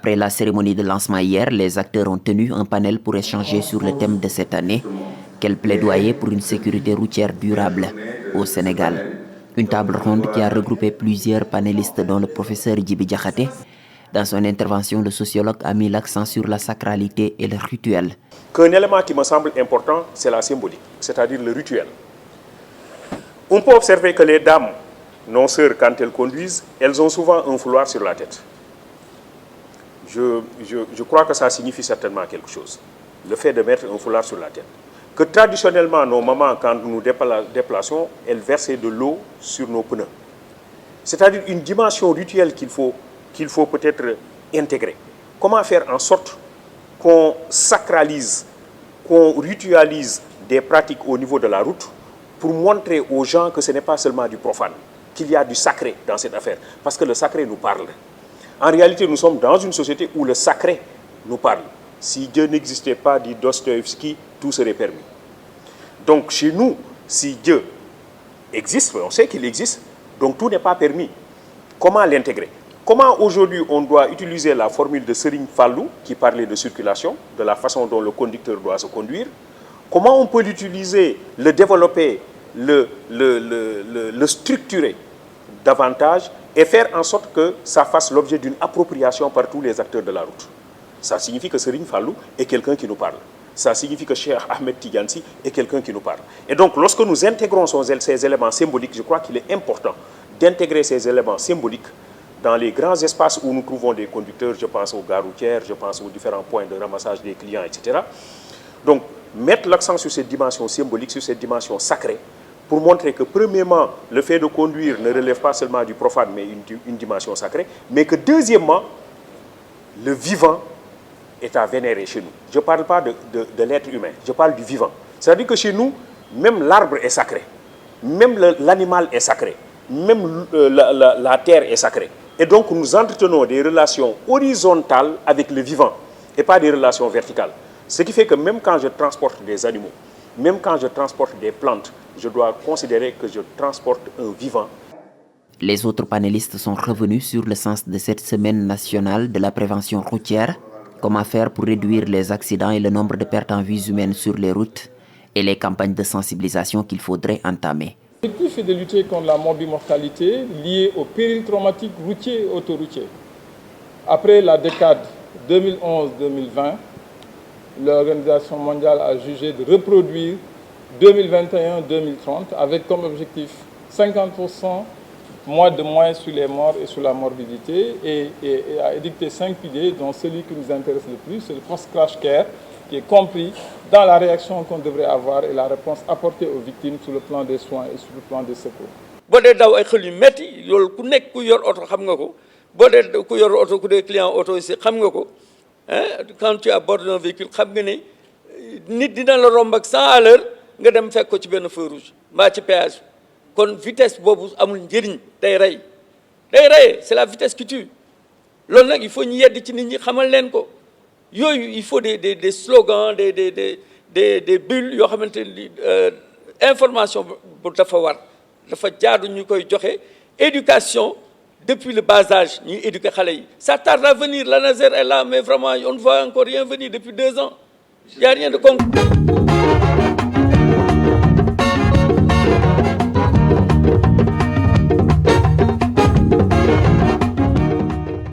Après la cérémonie de lancement hier, les acteurs ont tenu un panel pour échanger sur le thème de cette année, quel plaidoyer pour une sécurité routière durable au Sénégal. Une table ronde qui a regroupé plusieurs panélistes dont le professeur Djibi Diakhaté. Dans son intervention, le sociologue a mis l'accent sur la sacralité et le rituel. Qu'un élément qui me semble important, c'est la symbolique, c'est-à-dire le rituel. On peut observer que les dames, nos sœurs, quand elles conduisent, elles ont souvent un foulard sur la tête. Je crois que ça signifie certainement quelque chose, le fait de mettre un foulard sur la tête. Que traditionnellement, nos mamans, quand nous nous déplaçons, elles versaient de l'eau sur nos pneus. C'est-à-dire une dimension rituelle qu'il faut peut-être intégrer. Comment faire en sorte qu'on sacralise, qu'on ritualise des pratiques au niveau de la route pour montrer aux gens que ce n'est pas seulement du profane, qu'il y a du sacré dans cette affaire. Parce que le sacré nous parle. En réalité, nous sommes dans une société où le sacré nous parle. Si Dieu n'existait pas, dit Dostoïevski, tout serait permis. Donc chez nous, si Dieu existe, on sait qu'il existe, donc tout n'est pas permis. Comment l'intégrer? Comment aujourd'hui on doit utiliser la formule de Serigne Fallou qui parlait de circulation, de la façon dont le conducteur doit se conduire? Comment on peut l'utiliser, le développer, le structurer davantage et faire en sorte que ça fasse l'objet d'une appropriation par tous les acteurs de la route? Ça signifie que Serigne Fallou est quelqu'un qui nous parle. Ça signifie que Cheikh Ahmed Tidiane est quelqu'un qui nous parle. Et donc, lorsque nous intégrons ces éléments symboliques, je crois qu'il est important d'intégrer ces éléments symboliques dans les grands espaces où nous trouvons des conducteurs. Je pense aux gares routières, je pense aux différents points de ramassage des clients, etc. Donc, mettre l'accent sur cette dimension symbolique, sur cette dimension sacrée, pour montrer que, premièrement, le fait de conduire ne relève pas seulement du profane, mais une dimension sacrée, mais que, deuxièmement, le vivant est à vénérer chez nous. Je ne parle pas de l'être humain, je parle du vivant. C'est-à-dire que chez nous, même l'arbre est sacré, même l'animal est sacré, même la terre est sacrée. Et donc nous entretenons des relations horizontales avec le vivant et pas des relations verticales. Ce qui fait que même quand je transporte des animaux, même quand je transporte des plantes, je dois considérer que je transporte un vivant. Les autres panélistes sont revenus sur le sens de cette semaine nationale de la prévention routière, comment faire pour réduire les accidents et le nombre de pertes en vies humaines sur les routes et les campagnes de sensibilisation qu'il faudrait entamer. L'objectif est de lutter contre la morbimortalité liée au péril traumatique routier et autoroutier. Après la décade 2011-2020, l'Organisation mondiale a jugé de reproduire 2021-2030 avec comme objectif 50% de moins sur les morts et sur la morbidité et a édicté 5 piliers dont celui qui nous intéresse le plus, c'est le post-crash care qui est compris dans la réaction qu'on devrait avoir et la réponse apportée aux victimes sur le plan des soins et sur le plan des secours. boo dee daw ay xel yu metti loolu ku nekk ku yor oto xam nga ko boo dee ku yor oto ku dee client oto aussi xam nga ko quand tu abordes un véhicule xam nga ne nit dina la romb ak 100 à l'heure nga dem fekk ko ci benn feu rouge mbaa ci péage kon vitesse boobu amul njëriñ day rey c'est la vitesse qui tue loolu nag il faut ñu yedd ci nit ñi xamal leen ko yooyu il faut des slogans des bulles yoo xamante ni information bu dafa war dafa jaadu ñu koy joxe éducation depuis le bas âge ñuy éduquer xale yi ça tarde à venir l'ANASER est là mais vraiment on ne voit encore rien venir depuis 2 ans il n'y a rien de concret.